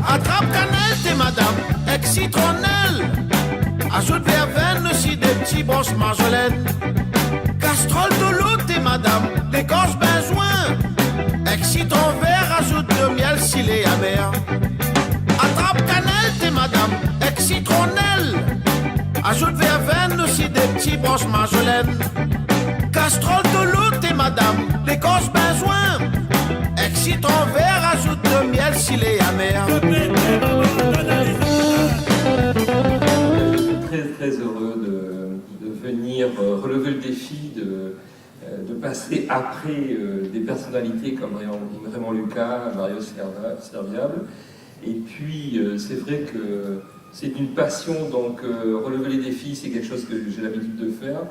Attrape cannelle, t'es madame, ex-citronnelle. Ajoute verveine aussi des petits brosses marjolaine. Castrol de l'eau, t'es madame, d'écorce benzoin. Ex-citron vert, ajoute de miel s'il est amer. Attrape cannelle, t'es madame, ex-citronnelle. Ajoute verveine aussi des petits brosses marjolaine. Castrol de l'eau, t'es madame, d'écorce benzoin. Ex-citron vert, ajoute de miel s'il est amer. Très heureux de venir relever le défi de passer après des personnalités comme Raymond Lucas, Mario Serviable. Et puis c'est vrai que c'est une passion, donc relever les défis, c'est quelque chose que j'ai l'habitude de faire.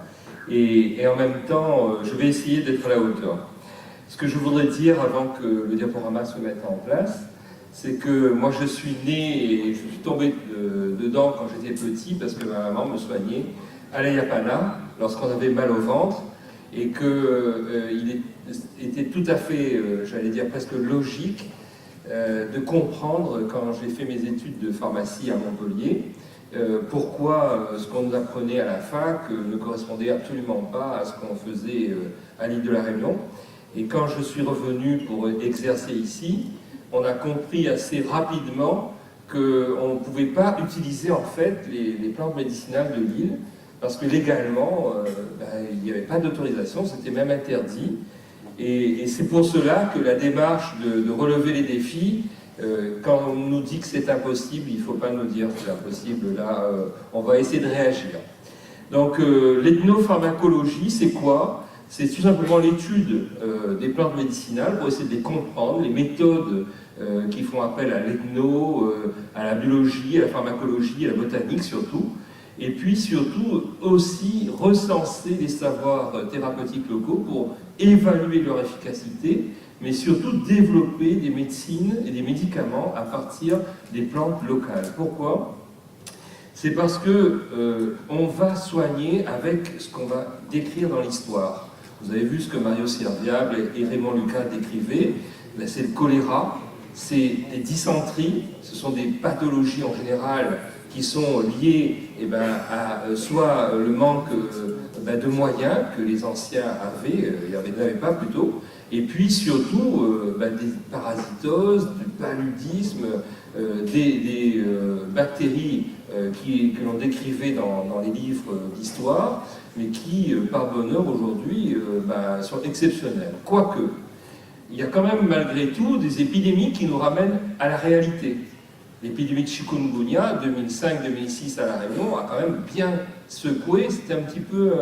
Et en même temps, je vais essayer d'être à la hauteur. Ce que je voudrais dire avant que le diaporama se mette en place, c'est que moi je suis né et je suis tombé dedans quand j'étais petit parce que ma maman me soignait à l'Ayapana lorsqu'on avait mal au ventre et qu'il était tout à fait, j'allais dire presque logique, de comprendre quand j'ai fait mes études de pharmacie à Montpellier pourquoi ce qu'on nous apprenait à la fac ne correspondait absolument pas à ce qu'on faisait à l'île de la Réunion. Et quand je suis revenu pour exercer ici, on a compris assez rapidement qu'on ne pouvait pas utiliser en fait les plantes médicinales de l'île parce que légalement, il n'y avait pas d'autorisation, c'était même interdit. Et c'est pour cela que la démarche de relever les défis, quand on nous dit que c'est impossible, il ne faut pas nous dire que c'est impossible, là on va essayer de réagir. Donc l'ethnopharmacologie, c'est quoi? C'est tout simplement l'étude des plantes médicinales pour essayer de les comprendre, les méthodes qui font appel à l'ethno, à la biologie, à la pharmacologie, à la botanique surtout, et puis surtout aussi recenser les savoirs thérapeutiques locaux pour évaluer leur efficacité, mais surtout développer des médecines et des médicaments à partir des plantes locales. Pourquoi ? C'est parce que on va soigner avec ce qu'on va décrire dans l'histoire. Vous avez vu ce que Mario Serviable et Raymond Lucas décrivaient. C'est le choléra, c'est des dysenteries, ce sont des pathologies en général qui sont liées à soit le manque de moyens que les anciens avaient, n'avaient pas plutôt, et puis surtout des parasitoses, du paludisme, des bactéries que l'on décrivait dans les livres d'histoire, mais qui, par bonheur, aujourd'hui, sont exceptionnelles. Quoique, il y a quand même, malgré tout, des épidémies qui nous ramènent à la réalité. L'épidémie de chikungunya, 2005-2006 à La Réunion, a quand même bien secoué. C'était un petit peu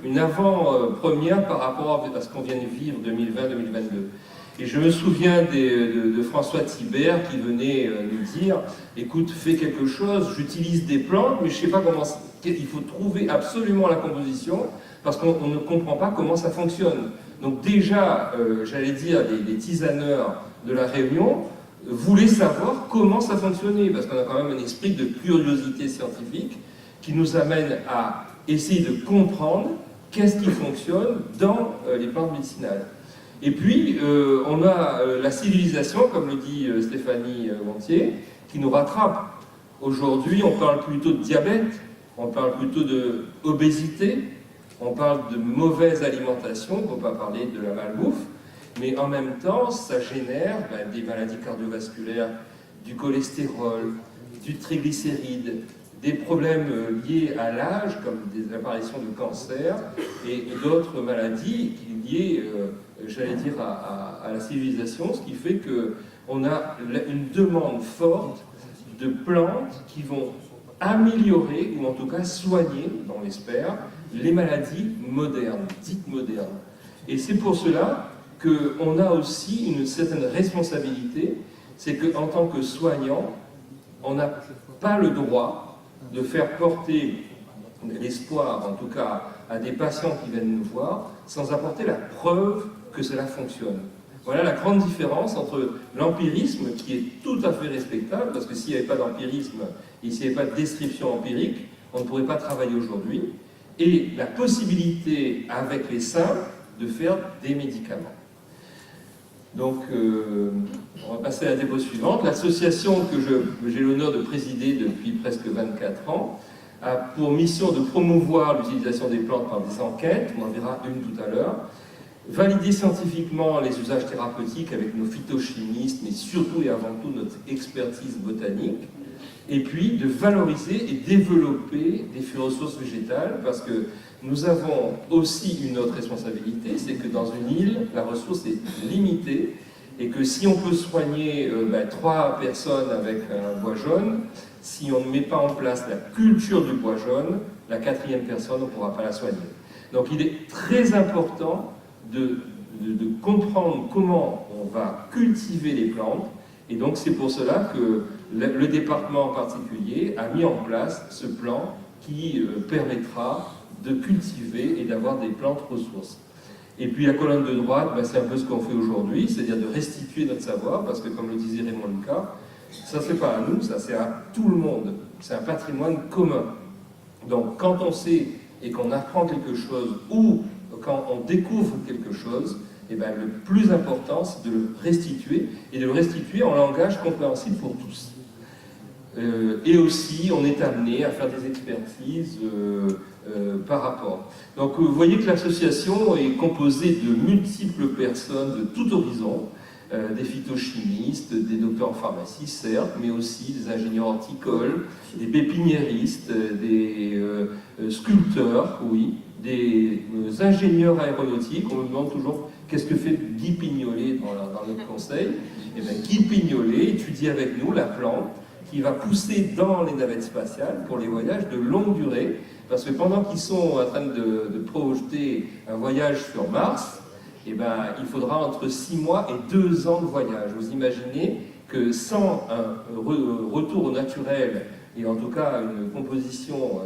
une avant-première par rapport à ce qu'on vient de vivre 2020-2022. Et je me souviens de François Thibert qui venait nous dire « Écoute, fais quelque chose, j'utilise des plantes, mais je ne sais pas comment... Il faut trouver absolument la composition parce qu'on ne comprend pas comment ça fonctionne. » Donc déjà, j'allais dire, les tisaneurs de La Réunion voulaient savoir comment ça fonctionnait, parce qu'on a quand même un esprit de curiosité scientifique qui nous amène à essayer de comprendre qu'est-ce qui fonctionne dans les plantes médicinales. Et puis, on a la civilisation, comme le dit Stéphanie Gontier, qui nous rattrape. Aujourd'hui, on parle plutôt de diabète, on parle plutôt d'obésité, on parle de mauvaise alimentation, pour ne pas parler de la malbouffe, mais en même temps, ça génère des maladies cardiovasculaires, du cholestérol, du triglycéride, des problèmes liés à l'âge, comme des apparitions de cancer, et d'autres maladies liées, j'allais dire, à la civilisation, ce qui fait qu'on a une demande forte de plantes qui vont améliorer, ou en tout cas soigner, on l'espère, les maladies modernes, dites modernes. Et c'est pour cela qu'on a aussi une certaine responsabilité, c'est qu'en tant que soignant, on n'a pas le droit de faire porter l'espoir, en tout cas, à des patients qui viennent nous voir, sans apporter la preuve que cela fonctionne. Voilà la grande différence entre l'empirisme, qui est tout à fait respectable, parce que s'il n'y avait pas d'empirisme, et s'il n'y avait pas de description empirique, on ne pourrait pas travailler aujourd'hui, et la possibilité, avec les simples, de faire des médicaments. Donc, on va passer à la diapo suivante. L'association que j'ai l'honneur de présider depuis presque 24 ans a pour mission de promouvoir l'utilisation des plantes par des enquêtes, on en verra une tout à l'heure, valider scientifiquement les usages thérapeutiques avec nos phytochimistes, mais surtout et avant tout notre expertise botanique, et puis de valoriser et développer des ressources végétales, parce que nous avons aussi une autre responsabilité, c'est que dans une île, la ressource est limitée, et que si on peut soigner 3 personnes avec un bois jaune, si on ne met pas en place la culture du bois jaune, la 4e personne, on ne pourra pas la soigner. Donc il est très important de comprendre comment on va cultiver les plantes, et donc c'est pour cela que le département en particulier a mis en place ce plan qui permettra de cultiver et d'avoir des plantes ressources. Et puis la colonne de droite, c'est un peu ce qu'on fait aujourd'hui, c'est-à-dire de restituer notre savoir, parce que comme le disait Raymond Lucas, ça c'est pas à nous, ça c'est à tout le monde, c'est un patrimoine commun. Donc quand on sait et qu'on apprend quelque chose, ou quand on découvre quelque chose, le plus important c'est de le restituer, et de le restituer en langage compréhensible pour tous. Et aussi, on est amené à faire des expertises par rapport. Donc, vous voyez que l'association est composée de multiples personnes de tout horizon, des phytochimistes, des docteurs en pharmacie, certes, mais aussi des ingénieurs horticoles, des pépiniéristes, des sculpteurs, oui, des ingénieurs aéronautiques. On me demande toujours qu'est-ce que fait Guy Pignolet dans notre conseil. Et bien, Guy Pignolet étudie avec nous la plante qui va pousser dans les navettes spatiales pour les voyages de longue durée, parce que pendant qu'ils sont en train de projeter un voyage sur Mars, il faudra entre 6 mois et 2 ans de voyage. Vous imaginez que sans un retour au naturel, et en tout cas une composition,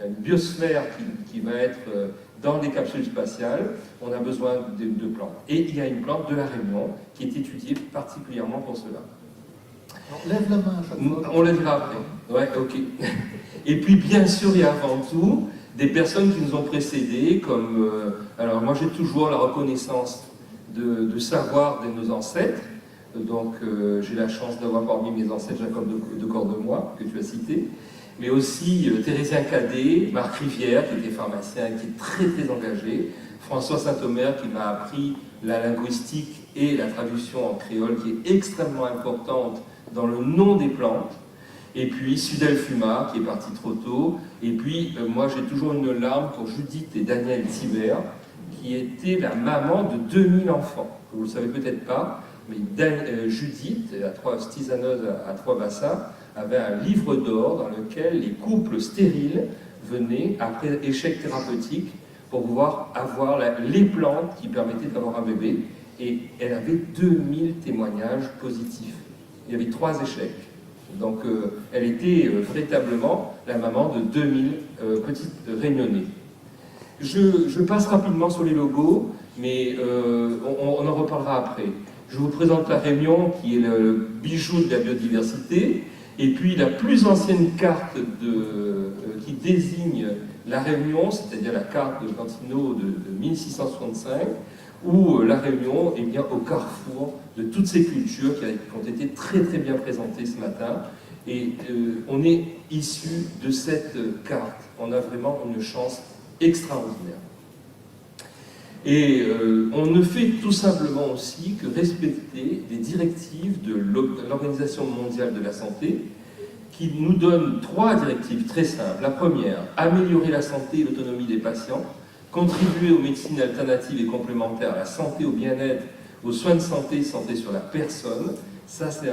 une biosphère qui va être dans les capsules spatiales, on a besoin de plantes. Et il y a une plante de la Réunion qui est étudiée particulièrement pour cela. On lève la main à chaque fois. On lèvera après. Ouais, ok. Et puis, bien sûr, et avant tout, des personnes qui nous ont précédés, comme... alors, moi, j'ai toujours la reconnaissance de savoir de nos ancêtres. Donc, j'ai la chance d'avoir parmi mes ancêtres Jacob de Cordemois, que tu as cité, mais aussi Thérésien Cadet, Marc Rivière, qui était pharmacien, qui est très, très engagé, François Saint-Omer, qui m'a appris la linguistique et la traduction en créole, qui est extrêmement importante dans le nom des plantes, et puis Sudel Fuma, qui est parti trop tôt, et puis moi j'ai toujours une larme pour Judith et Daniel Thibert, qui était la maman de 2000 enfants. Vous ne le savez peut-être pas, mais Judith, tisaneuse à Trois-Bassas, avait un livre d'or dans lequel les couples stériles venaient, après échec thérapeutique, pour pouvoir avoir les plantes qui permettaient d'avoir un bébé, et elle avait 2000 témoignages positifs. Il y avait 3 échecs. Donc elle était véritablement la maman de 2000 petites réunionnais. Je passe rapidement sur les logos, mais on en reparlera après. Je vous présente la Réunion, qui est le bijou de la biodiversité, et puis la plus ancienne carte qui désigne la Réunion, c'est-à-dire la carte de Cantino de 1665, où la Réunion est bien au carrefour de toutes ces cultures qui ont été très très bien présentées ce matin. Et on est issu de cette carte. On a vraiment une chance extraordinaire. Et on ne fait tout simplement aussi que respecter les directives de l'Organisation mondiale de la santé, qui nous donne 3 directives très simples. La première, améliorer la santé et l'autonomie des patients, contribuer aux médecines alternatives et complémentaires à la santé, au bien-être, aux soins de santé, santé sur la personne. Ça, c'est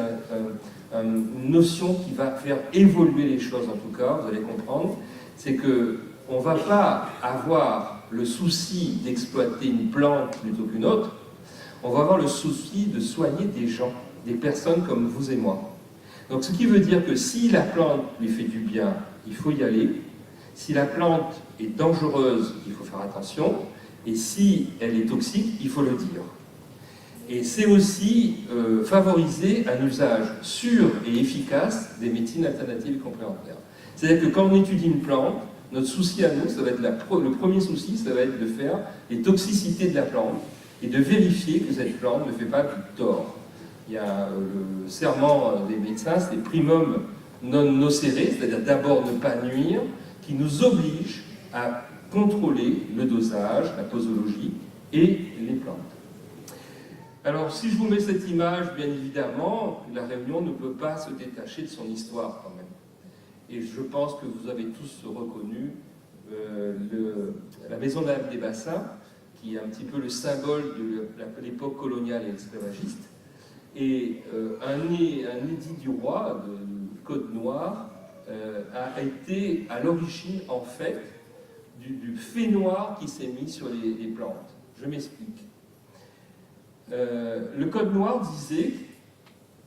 une notion qui va faire évoluer les choses, en tout cas, vous allez comprendre. C'est qu'on ne va pas avoir le souci d'exploiter une plante plutôt qu'une autre, on va avoir le souci de soigner des gens, des personnes comme vous et moi. Donc, ce qui veut dire que si la plante lui fait du bien, il faut y aller. Si la plante est dangereuse, il faut faire attention. Et si elle est toxique, il faut le dire. Et c'est aussi favoriser un usage sûr et efficace des médecines alternatives et complémentaires. C'est-à-dire que quand on étudie une plante, notre souci à nous, ça va être le premier souci, ça va être de faire les toxicités de la plante. et de vérifier que cette plante ne fait pas du tort. Il y a le serment des médecins, c'est primum non nocere, c'est-à-dire d'abord ne pas nuire, qui nous oblige à contrôler le dosage, la posologie et les plantes. Alors, si je vous mets cette image, bien évidemment, la Réunion ne peut pas se détacher de son histoire quand même. Et je pense que vous avez tous reconnu la maison d'Anne des Bassins, qui est un petit peu le symbole de l'époque coloniale et esclavagiste. Et un édit du roi, du Code Noir, a été à l'origine, en fait, du fait noir qui s'est mis sur les plantes. Je m'explique. Le Code Noir disait,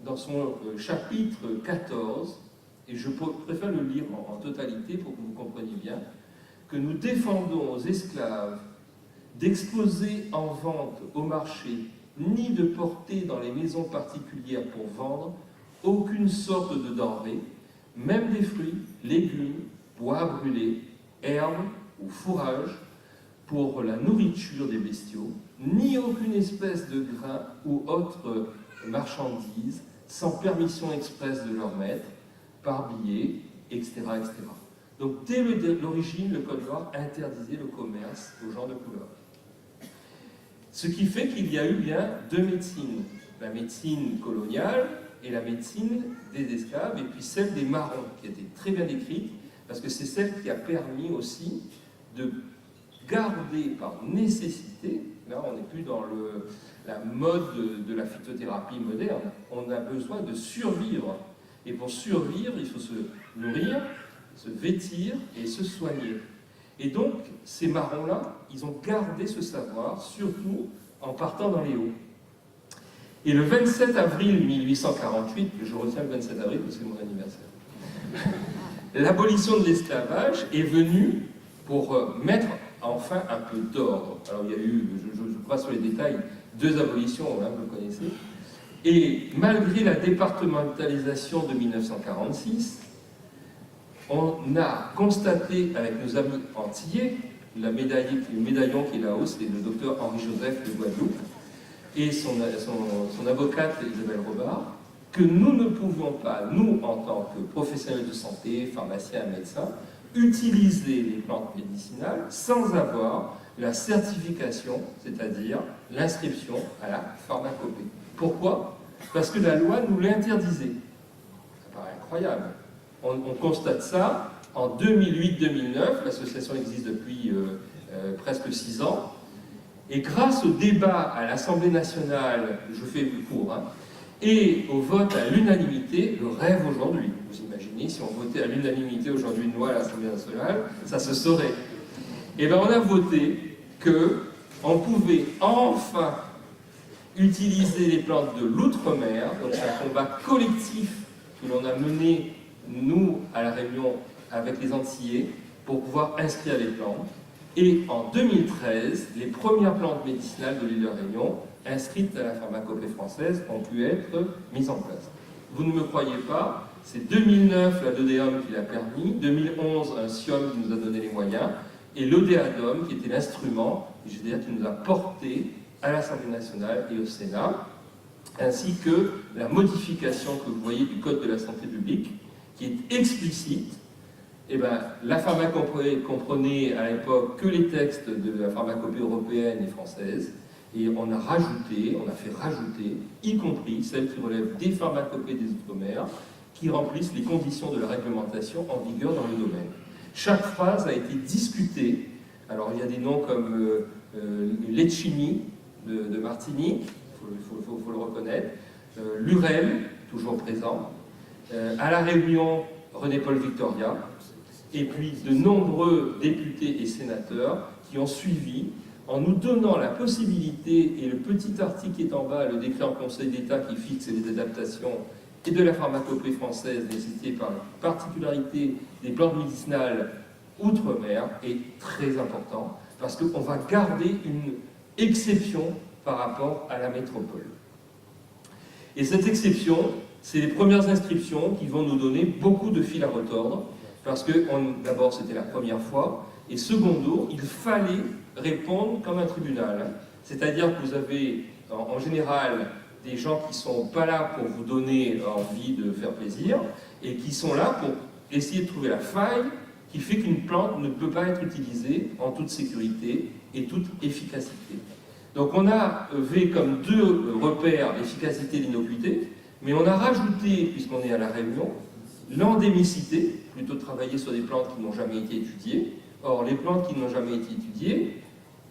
dans son chapitre 14, et je préfère le lire en totalité pour que vous compreniez bien, que nous défendons aux esclaves d'exposer en vente au marché, ni de porter dans les maisons particulières pour vendre aucune sorte de denrée, même des fruits, légumes, bois brûlés, herbes ou fourrages, pour la nourriture des bestiaux, ni aucune espèce de grain ou autre marchandise, sans permission expresse de leur maître, par billet, etc., etc. Donc, dès l'origine, le Code Noir interdisait le commerce aux gens de couleur. Ce qui fait qu'il y a eu bien deux médecines, la médecine coloniale et la médecine des esclaves, et puis celle des marrons, qui a été très bien décrite, parce que c'est celle qui a permis aussi de garder par nécessité, là on n'est plus dans la mode de la phytothérapie moderne, on a besoin de survivre. Et pour survivre, il faut se nourrir, se vêtir et se soigner. Et donc, ces marrons-là, ils ont gardé ce savoir, surtout en partant dans les hauts. Et le 27 avril 1848, je retiens le 27 avril parce que c'est mon anniversaire, l'abolition de l'esclavage est venue pour mettre enfin un peu d'ordre. Alors il y a eu, je passe sur les détails, deux abolitions, hein, vous le connaissez. Et malgré la départementalisation de 1946, on a constaté avec nos amis antillais, le médaillon qui est là-haut, c'est le docteur Henri-Joseph de Guadeloupe, et son avocate Isabelle Robard, que nous ne pouvions pas, nous en tant que professionnels de santé, pharmaciens, médecins, utiliser les plantes médicinales sans avoir la certification, c'est-à-dire l'inscription à la pharmacopée. Pourquoi? Parce que la loi nous l'interdisait. Ça paraît incroyable. On constate ça en 2008-2009, l'association existe depuis presque 6 ans, et grâce au débat à l'Assemblée nationale, je fais plus court, hein, et au vote à l'unanimité, le rêve aujourd'hui. Vous imaginez, si on votait à l'unanimité aujourd'hui une loi à l'Assemblée nationale, ça se saurait. Et bien on a voté qu'on pouvait enfin utiliser les plantes de l'outre-mer, donc c'est un combat collectif que l'on a mené, nous, à La Réunion, avec les Antillais, pour pouvoir inscrire les plantes. Et en 2013, les premières plantes médicinales de l'île de la Réunion, inscrites à la pharmacopée française, ont pu être mises en place. Vous ne me croyez pas, c'est 2009 la l'odéum qui l'a permis, 2011 un SIOM qui nous a donné les moyens, et l'odéadome qui était l'instrument, je veux dire, qui nous a porté à l'Assemblée nationale et au Sénat, ainsi que la modification que vous voyez du Code de la santé publique, qui est explicite. Eh ben, la pharmacopée comprenait à l'époque que les textes de la pharmacopée européenne et française, et on a fait rajouter, y compris celles qui relèvent des pharmacopées des Outre-mer, qui remplissent les conditions de la réglementation en vigueur dans le domaine. Chaque phrase a été discutée. Alors il y a des noms comme Lecchini de Martinique, il faut le reconnaître, Lurel, toujours présent, à La Réunion, René-Paul Victoria, et puis de nombreux députés et sénateurs qui ont suivi en nous donnant la possibilité, et le petit article qui est en bas, le décret en Conseil d'État qui fixe les adaptations et de la pharmacopée française nécessitée par la particularité des plantes médicinales outre-mer, est très important, parce qu'on va garder une exception par rapport à la métropole. Et cette exception, c'est les premières inscriptions qui vont nous donner beaucoup de fil à retordre, parce que d'abord c'était la première fois, et secondo, il fallait répondre comme un tribunal. C'est-à-dire que vous avez en général des gens qui ne sont pas là pour vous donner envie de faire plaisir et qui sont là pour essayer de trouver la faille qui fait qu'une plante ne peut pas être utilisée en toute sécurité et toute efficacité. Donc on avait comme deux repères l'efficacité et l'innocuité, mais on a rajouté, puisqu'on est à La Réunion, l'endémicité, plutôt travailler sur des plantes qui n'ont jamais été étudiées. Or, les plantes qui n'ont jamais été étudiées,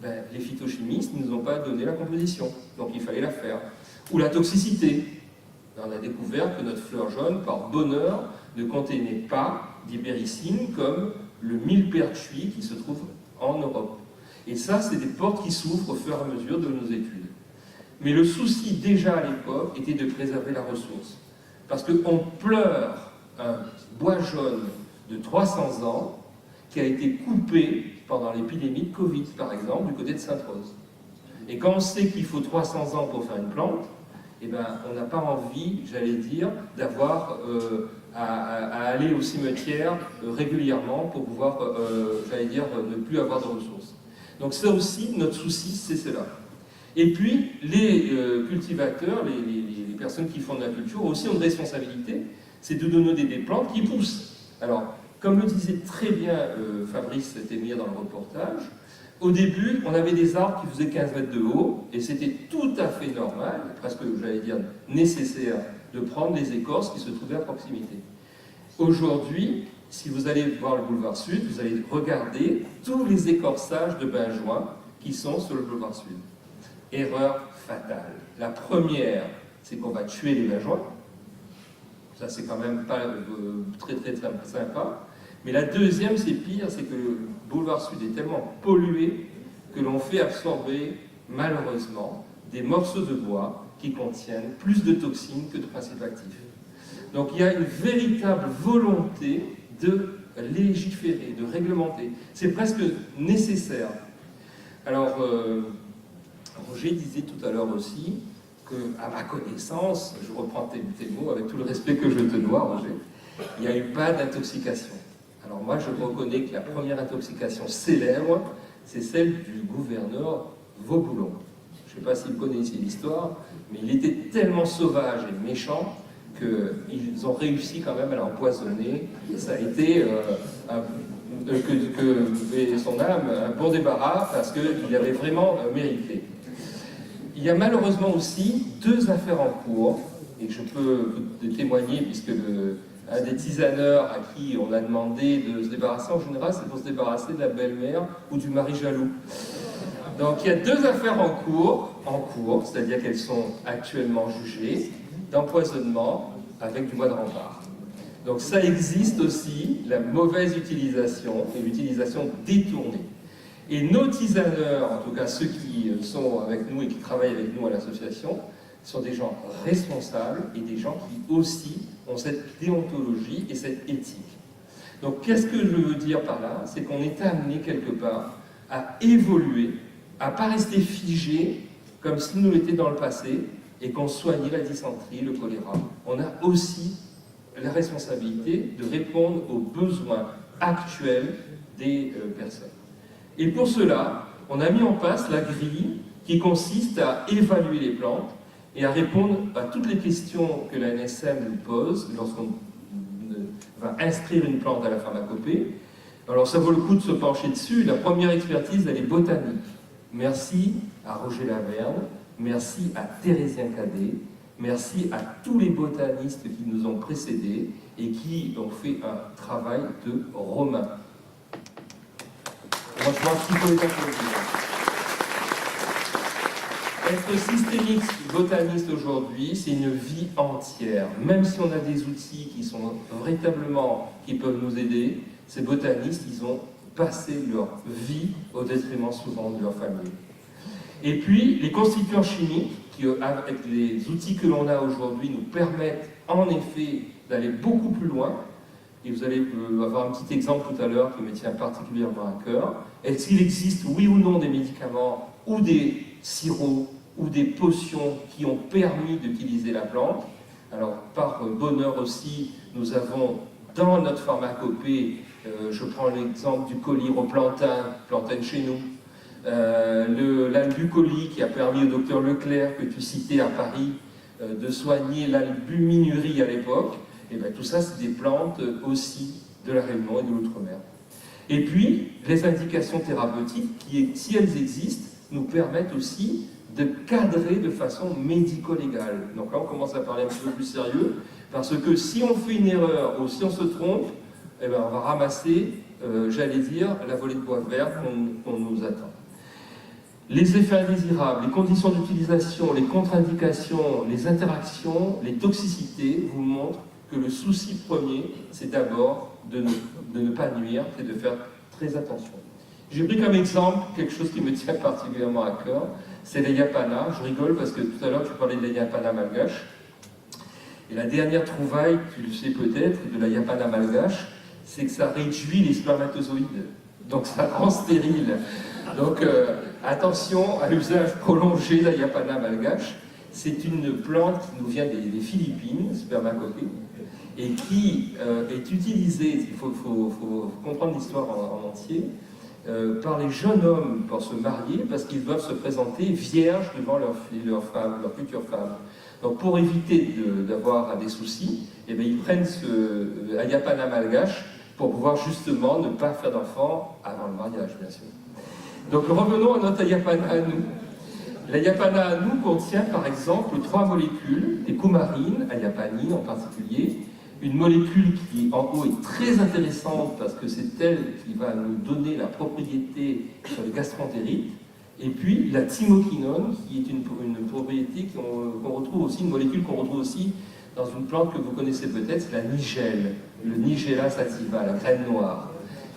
les phytochimistes ne nous ont pas donné la composition, donc il fallait la faire. Ou la toxicité. On a découvert que notre fleur jaune, par bonheur, ne contenait pas d'ibéricine comme le millepertuis qui se trouve en Europe. Et ça, c'est des portes qui s'ouvrent au fur et à mesure de nos études. Mais le souci, déjà à l'époque, était de préserver la ressource. Parce qu'on pleure un bois jaune de 300 ans qui a été coupé pendant l'épidémie de Covid, par exemple, du côté de Sainte-Rose. Et quand on sait qu'il faut 300 ans pour faire une plante, eh ben, on n'a pas envie, j'allais dire, d'avoir à aller au cimetière régulièrement pour pouvoir, j'allais dire, ne plus avoir de ressources. Donc ça aussi, notre souci, c'est cela. Et puis, les cultivateurs, les personnes qui font de la culture, aussi ont une responsabilité, c'est de donner des plantes qui poussent. Alors, comme le disait très bien Fabrice Témier dans le reportage, au début, on avait des arbres qui faisaient 15 mètres de haut, et c'était tout à fait normal, presque, j'allais dire, nécessaire, de prendre les écorces qui se trouvaient à proximité. Aujourd'hui, si vous allez voir le boulevard Sud, vous allez regarder tous les écorçages de benjoin qui sont sur le boulevard Sud. Erreur fatale. La première, c'est qu'on va tuer les benjoins. Ça, c'est quand même pas très sympa. Mais la deuxième, c'est pire, c'est que le boulevard Sud est tellement pollué que l'on fait absorber, malheureusement, des morceaux de bois qui contiennent plus de toxines que de principes actifs. Donc il y a une véritable volonté de légiférer, de réglementer. C'est presque nécessaire. Alors, Roger disait tout à l'heure aussi qu'à ma connaissance, je reprends tes mots avec tout le respect que je te dois, Roger, il n'y a eu pas d'intoxication. Alors moi, je reconnais que la première intoxication célèbre, c'est celle du gouverneur Vauboulon. Je ne sais pas si vous connaissez l'histoire, mais il était tellement sauvage et méchant qu'ils ont réussi quand même à l'empoisonner. Et ça a été son âme un bon débarras parce qu'il avait vraiment mérité. Il y a malheureusement aussi deux affaires en cours, et je peux vous témoigner puisque un des tisaneurs à qui on a demandé de se débarrasser, en général, c'est pour se débarrasser de la belle-mère ou du mari jaloux. Donc il y a deux affaires en cours, c'est-à-dire qu'elles sont actuellement jugées, d'empoisonnement avec du bois de rempart. Donc ça existe aussi, la mauvaise utilisation et l'utilisation détournée. Et nos tisaneurs, en tout cas ceux qui sont avec nous et qui travaillent avec nous à l'association, sont des gens responsables et des gens qui aussi ont cette déontologie et cette éthique. Donc qu'est-ce que je veux dire par là? C'est qu'on est amené quelque part à évoluer, à ne pas rester figé comme si nous l'étions dans le passé et qu'on soignait la dysenterie, le choléra. On a aussi la responsabilité de répondre aux besoins actuels des personnes. Et pour cela, on a mis en place la grille qui consiste à évaluer les plantes et à répondre à toutes les questions que la NSM nous pose lorsqu'on va inscrire une plante à la pharmacopée. Alors ça vaut le coup de se pencher dessus. La première expertise, elle est botanique. Merci à Roger Laverne, merci à Thérésien Cadet, merci à tous les botanistes qui nous ont précédés et qui ont fait un travail de romain. Franchement, il faut les applaudir. Être systémique botaniste aujourd'hui, c'est une vie entière. Même si on a des outils qui sont véritablement, qui peuvent nous aider, ces botanistes, ils ont passé leur vie au détriment souvent de leur famille. Et puis, les constituants chimiques, qui, avec les outils que l'on a aujourd'hui, nous permettent en effet d'aller beaucoup plus loin. Et vous allez avoir un petit exemple tout à l'heure qui me tient particulièrement à cœur. Est-ce qu'il existe, oui ou non, des médicaments ou des sirops ou des potions qui ont permis d'utiliser la plante? Alors, par bonheur aussi, nous avons dans notre pharmacopée, je prends l'exemple du collyroplantain, plantain chez nous, l'albucolie qui a permis au docteur Leclerc, que tu citais à Paris, de soigner l'albuminurie à l'époque, et bien tout ça c'est des plantes aussi de la Réunion et de l'outre-mer. Et puis les indications thérapeutiques qui, si elles existent, nous permettent aussi de cadrer de façon médico-légale. Donc là on commence à parler un petit peu plus sérieux, parce que si on fait une erreur ou si on se trompe, eh bien on va ramasser, j'allais dire, la volée de bois vert qu'on nous attend. Les effets indésirables, les conditions d'utilisation, les contre-indications, les interactions, les toxicités vous montrent que le souci premier, c'est d'abord de ne pas nuire et de faire très attention. J'ai pris comme exemple quelque chose qui me tient particulièrement à cœur, c'est l'Ayapana. Je rigole parce que tout à l'heure tu parlais de l'Ayapana malgache. Et la dernière trouvaille, tu le sais peut-être, de l'Ayapana malgache, c'est que ça réduit les spermatozoïdes. Donc ça rend stérile. Donc attention à l'usage prolongé de l'Ayapana malgache. C'est une plante qui nous vient des Philippines, spermacopée, et qui est utilisée, il faut comprendre l'histoire en entier, par les jeunes hommes pour se marier, parce qu'ils doivent se présenter vierges devant leur future femme. Donc pour éviter d'avoir des soucis, eh bien, ils prennent ce Ayapana malgache pour pouvoir justement ne pas faire d'enfants avant le mariage, bien sûr. Donc revenons à notre Ayapana à nous. L'Ayapana à nous contient par exemple 3 molécules, des coumarines, Ayapanine en particulier, une molécule qui en haut est très intéressante parce que c'est elle qui va nous donner la propriété sur les gastroentérites, et puis la thymoquinone qui est une propriété qu'on retrouve aussi, une molécule qu'on retrouve aussi dans une plante que vous connaissez peut-être, c'est la nigelle, le Nigella sativa, la graine noire,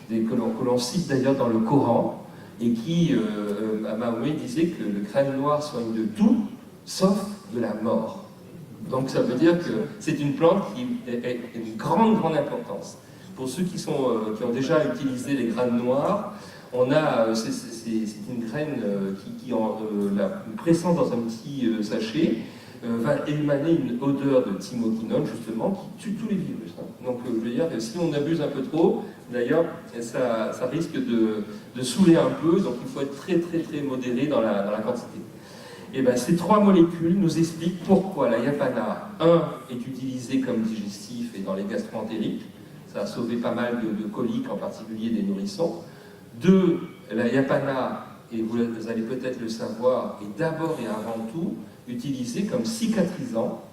que l'on cite d'ailleurs dans le Coran, et qui, Mahomet disait que le graine noire soigne de tout, sauf de la mort. Donc ça veut dire que c'est une plante qui a une grande importance. Pour ceux qui ont déjà utilisé les graines noires, c'est une graine qui en pressant dans un petit sachet, va émaner une odeur de thymoquinone, justement, qui tue tous les virus. Donc, je veux dire que si on abuse un peu trop, d'ailleurs, ça risque de saouler un peu, donc il faut être très modéré dans la quantité. Et bien, ces 3 molécules nous expliquent pourquoi l'Ayapana, 1, est utilisé comme digestif et dans les gastroentérites, ça a sauvé pas mal de coliques, en particulier des nourrissons. 2, l'Ayapana, et vous allez peut-être le savoir, est d'abord et avant tout utilisé comme cicatrisant,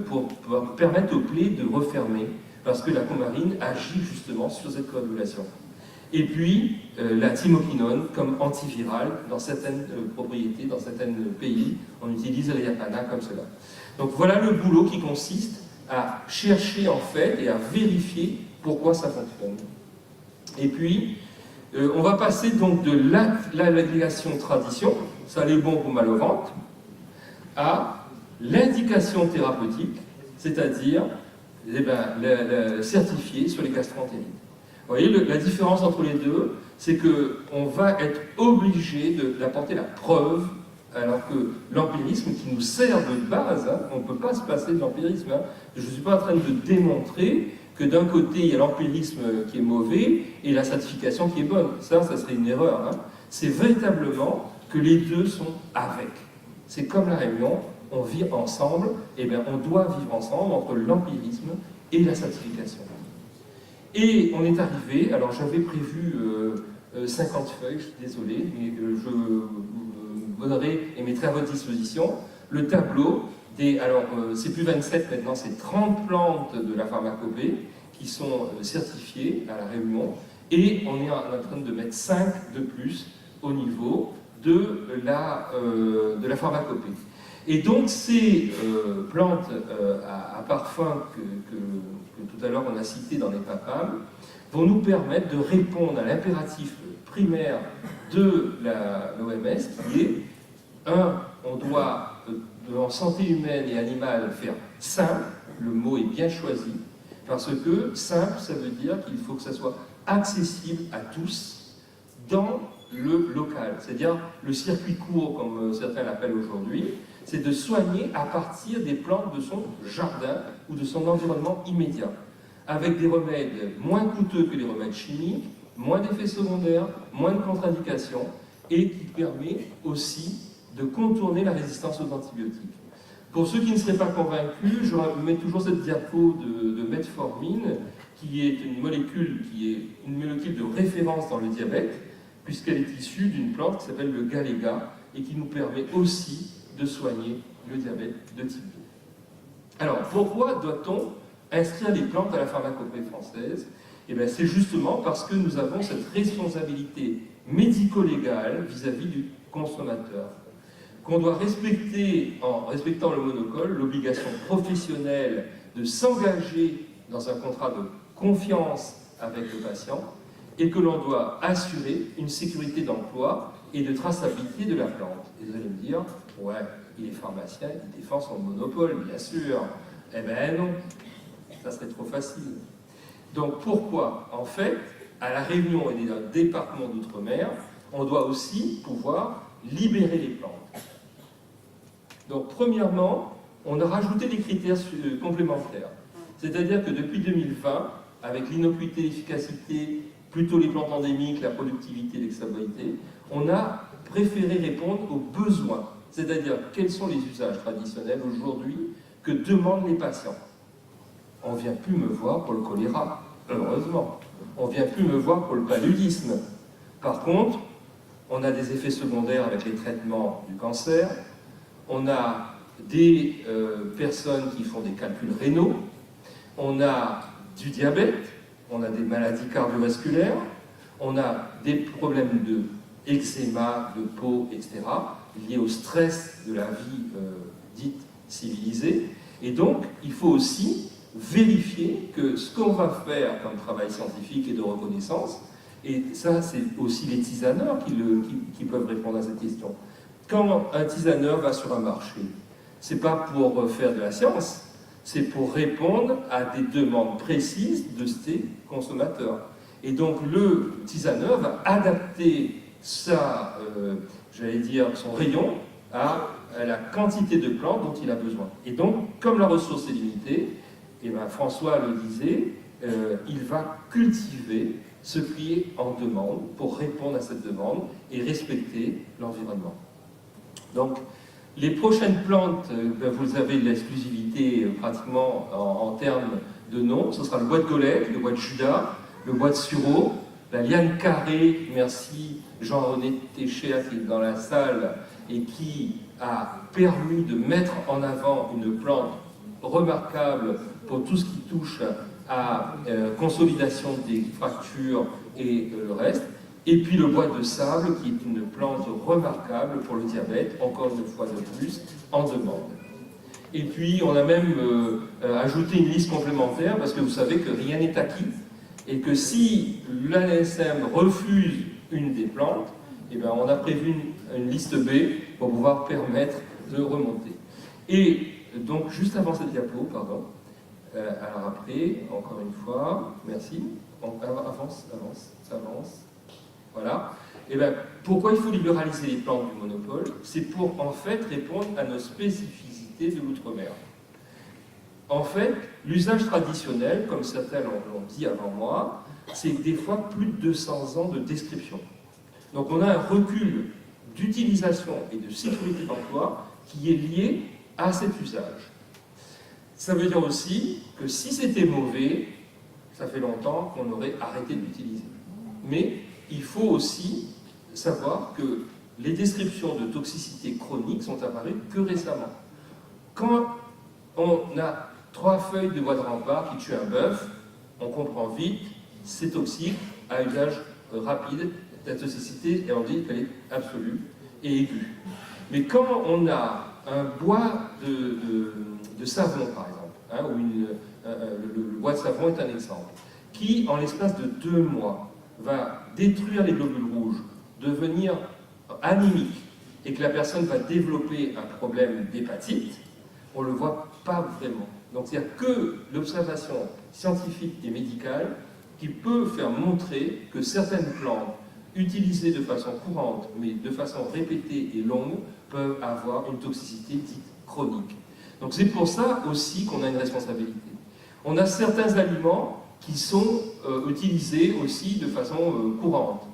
pour permettre aux plaies de refermer, parce que la coumarine agit justement sur cette coagulation. Et puis, la thymoquinone comme antivirale, dans certaines propriétés, dans certains pays, on utilise l'Ayapana comme cela. Donc voilà le boulot qui consiste à chercher en fait et à vérifier pourquoi ça fonctionne. Et puis, on va passer donc de l'agrégation tradition, ça l'est bon pour mal au ventre, à l'indication thérapeutique, c'est-à-dire certifiée sur les gastroentérites. Vous voyez, la différence entre les deux, c'est qu'on va être obligé d'apporter la preuve, alors que l'empirisme qui nous sert de base, on ne peut pas se passer de l'empirisme. Je ne suis pas en train de démontrer que d'un côté, il y a l'empirisme qui est mauvais et la certification qui est bonne. Ça serait une erreur. C'est véritablement que les deux sont avec. C'est comme la Réunion, on vit ensemble, et bien on doit vivre ensemble entre l'empirisme et la certification. Et on est arrivé, alors j'avais prévu 50 feuilles, je suis désolé, mais je vous donnerai et mettrai à votre disposition le tableau alors c'est plus 27 maintenant, c'est 30 plantes de la pharmacopée qui sont certifiées à la Réunion, et on est en train de mettre 5 de plus au niveau de la pharmacopée. Et donc ces plantes à parfum que tout à l'heure on a cité dans les PAPAM vont nous permettre de répondre à l'impératif primaire de l'OMS qui est 1. On doit en santé humaine et animale faire simple, le mot est bien choisi, parce que simple ça veut dire qu'il faut que ça soit accessible à tous dans le local, c'est-à-dire le circuit court comme certains l'appellent aujourd'hui, c'est de soigner à partir des plantes de son jardin ou de son environnement immédiat, avec des remèdes moins coûteux que les remèdes chimiques, moins d'effets secondaires, moins de contre-indications, et qui permet aussi de contourner la résistance aux antibiotiques. Pour ceux qui ne seraient pas convaincus, je mets toujours cette diapo de metformine, qui est une molécule de référence dans le diabète, puisqu'elle est issue d'une plante qui s'appelle le galéga, et qui nous permet aussi de soigner le diabète de type 2. Alors, pourquoi doit-on inscrire les plantes à la pharmacopée française? Eh bien, c'est justement parce que nous avons cette responsabilité médico-légale vis-à-vis du consommateur, qu'on doit respecter, en respectant le monopole, l'obligation professionnelle de s'engager dans un contrat de confiance avec le patient, et que l'on doit assurer une sécurité d'emploi et de traçabilité de la plante. Et vous allez me dire, ouais, il est pharmacien, il défend son monopole, bien sûr. Eh bien non, ça serait trop facile. Donc pourquoi? En fait, à La Réunion et dans le département d'Outre-mer, on doit aussi pouvoir libérer les plantes. Donc premièrement, on a rajouté des critères complémentaires. C'est-à-dire que depuis 2020, avec l'innocuité, l'efficacité, plutôt les plantes endémiques, la productivité, l'exploitabilité, on a préféré répondre aux besoins. C'est-à-dire quels sont les usages traditionnels aujourd'hui que demandent les patients. On ne vient plus me voir pour le choléra, heureusement. On ne vient plus me voir pour le paludisme. Par contre, on a des effets secondaires avec les traitements du cancer, on a des personnes qui font des calculs rénaux, on a du diabète, on a des maladies cardiovasculaires, on a des problèmes de eczéma, de peau, etc., liés au stress de la vie dite civilisée. Et donc, il faut aussi vérifier que ce qu'on va faire comme travail scientifique et de reconnaissance, et ça, c'est aussi les tisaneurs qui peuvent répondre à cette question. Quand un tisaneur va sur un marché, ce n'est pas pour faire de la science, c'est pour répondre à des demandes précises de ses consommateurs. Et donc, le tisaneur va adapter son rayon à la quantité de plantes dont il a besoin. Et donc, comme la ressource est limitée, et bien François le disait, il va cultiver ce qui est en demande pour répondre à cette demande et respecter l'environnement. Donc, les prochaines plantes, vous avez l'exclusivité pratiquement en termes de nom. Ce sera le bois de Golette, le bois de Judas, le bois de Sureau, la liane carrée, merci Jean-René Téchéa qui est dans la salle et qui a permis de mettre en avant une plante remarquable pour tout ce qui touche à consolidation des fractures et le reste. Et puis le bois de sable, qui est une plante remarquable pour le diabète, encore une fois de plus, en demande. Et puis on a même ajouté une liste complémentaire, parce que vous savez que rien n'est acquis, et que si l'ANSM refuse une des plantes, eh bien, on a prévu une liste B pour pouvoir permettre de remonter. Et donc, juste avant cette diapo, pardon, alors après, encore une fois, merci, avance, ça avance. Voilà. Et bien, pourquoi il faut libéraliser les plantes du monopole? C'est pour, en fait, répondre à nos spécificités de l'outre-mer. En fait, l'usage traditionnel, comme certains l'ont dit avant moi, c'est des fois plus de 200 ans de description. Donc on a un recul d'utilisation et de sécurité d'emploi qui est lié à cet usage. Ça veut dire aussi que si c'était mauvais, ça fait longtemps qu'on aurait arrêté de l'utiliser. Mais il faut aussi savoir que les descriptions de toxicité chronique sont apparues que récemment. Quand on a 3 feuilles de bois de rempart qui tuent un bœuf, on comprend vite, c'est toxique, à usage rapide, la toxicité, et on dit qu'elle est absolue et aiguë. Mais quand on a un bois de savon, par exemple, hein, le bois de savon est un exemple, qui, en l'espace de 2 mois, va détruire les globules rouges, devenir anémique, et que la personne va développer un problème d'hépatite, on ne le voit pas vraiment. Donc il n'y a que l'observation scientifique et médicale qui peut faire montrer que certaines plantes utilisées de façon courante, mais de façon répétée et longue, peuvent avoir une toxicité dite chronique. Donc c'est pour ça aussi qu'on a une responsabilité. On a certains aliments qui sont utilisées aussi de façon courante.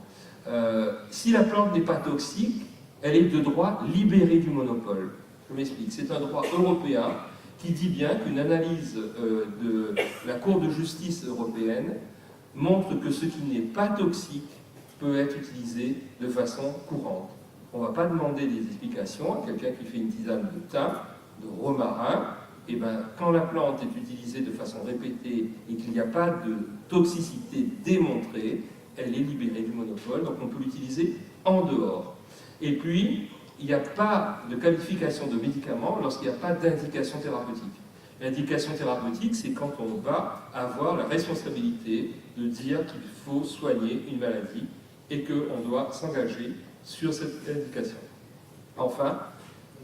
Si la plante n'est pas toxique, elle est de droit libérée du monopole. Je m'explique, c'est un droit européen qui dit bien qu'une analyse de la Cour de justice européenne montre que ce qui n'est pas toxique peut être utilisé de façon courante. On ne va pas demander des explications à quelqu'un qui fait une tisane de thym, de romarin. Et ben, quand la plante est utilisée de façon répétée et qu'il n'y a pas de toxicité démontrée, elle est libérée du monopole, donc on peut l'utiliser en dehors. Et puis, il n'y a pas de qualification de médicament lorsqu'il n'y a pas d'indication thérapeutique. L'indication thérapeutique, c'est quand on va avoir la responsabilité de dire qu'il faut soigner une maladie et qu'on doit s'engager sur cette indication. Enfin,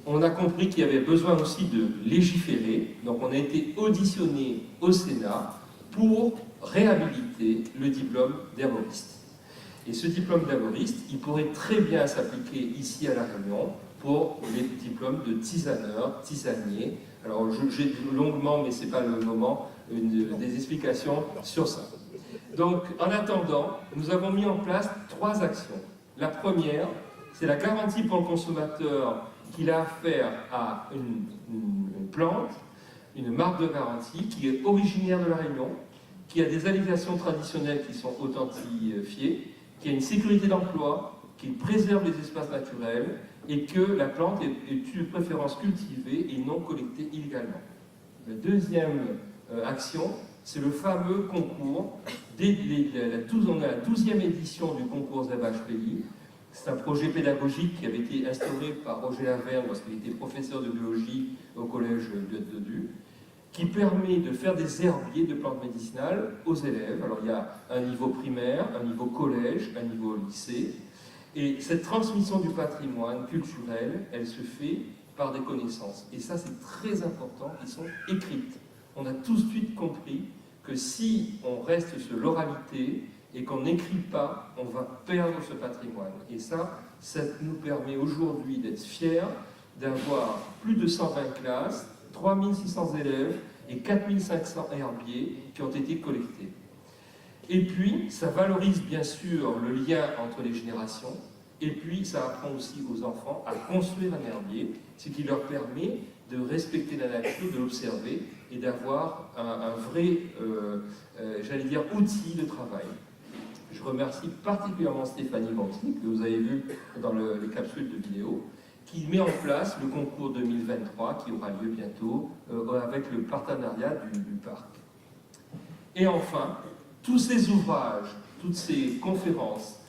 on a compris qu'il y avait besoin aussi de légiférer, donc on a été auditionné au Sénat pour réhabiliter le diplôme d'herboriste. Et ce diplôme d'herboriste, il pourrait très bien s'appliquer ici à La Réunion pour les diplômes de tisaneur, tisanier. Alors j'ai longuement, mais ce n'est pas le moment, des explications sur ça. Donc en attendant, nous avons mis en place 3 actions. La première, c'est la garantie pour le consommateur qu'il a affaire à une plante, une marque de garantie qui est originaire de La Réunion, qui a des allégations traditionnelles qui sont authentifiées, qui a une sécurité d'emploi, qui préserve les espaces naturels et que la plante est de préférence cultivée et non collectée illégalement. La deuxième action, c'est le fameux concours. On a la 12e édition du concours ZBHPI. C'est un projet pédagogique qui avait été instauré par Roger Laverne lorsqu'il était professeur de biologie au collège de Dodu, qui permet de faire des herbiers de plantes médicinales aux élèves. Alors il y a un niveau primaire, un niveau collège, un niveau lycée. Et cette transmission du patrimoine culturel, elle se fait par des connaissances. Et ça, c'est très important, qui sont écrites. On a tout de suite compris que si on reste sur l'oralité et qu'on n'écrit pas, on va perdre ce patrimoine. Et ça nous permet aujourd'hui d'être fiers d'avoir plus de 120 classes, 3600 élèves et 4500 herbiers qui ont été collectés. Et puis, ça valorise bien sûr le lien entre les générations, et puis ça apprend aussi aux enfants à construire un herbier, ce qui leur permet de respecter la nature, de l'observer et d'avoir un vrai, j'allais dire, outil de travail. Je remercie particulièrement Stéphanie Banti, que vous avez vu dans les capsules de vidéo, qui met en place le concours 2023 qui aura lieu bientôt avec le partenariat du parc. Et enfin, tous ces ouvrages, toutes ces conférences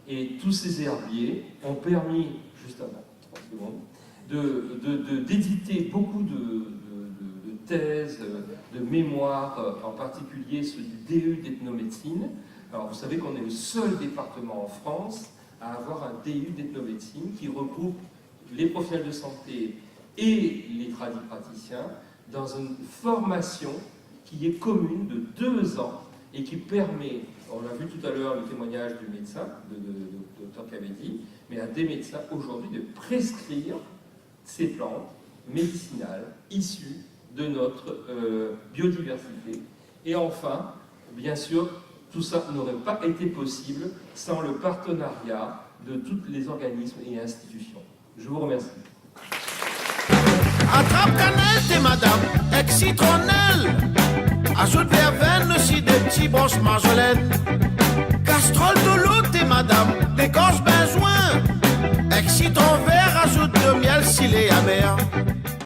et tous ces herbiers ont permis, juste avant 3 secondes, d'éditer beaucoup de thèses, de mémoires, en particulier ce DU d'ethnomédecine. Alors vous savez qu'on est le seul département en France à avoir un DU d'ethnomédecine qui regroupe les professionnels de santé et les praticiens dans une formation qui est commune de 2 ans et qui permet, on a vu tout à l'heure le témoignage du médecin, de Dr Cavedi, mais à des médecins aujourd'hui de prescrire ces plantes médicinales issues de notre biodiversité. Et enfin, bien sûr, tout ça n'aurait pas été possible sans le partenariat de tous les organismes et institutions. Je vous remercie. Attrape canette, madame, ex-citronnelle. Ajoute verveine aussi des petits broches marjolaine. Castrol de l'eau, madame, d'écorce benzoin. Ex-citron vert, ajoute de miel s'il est amer.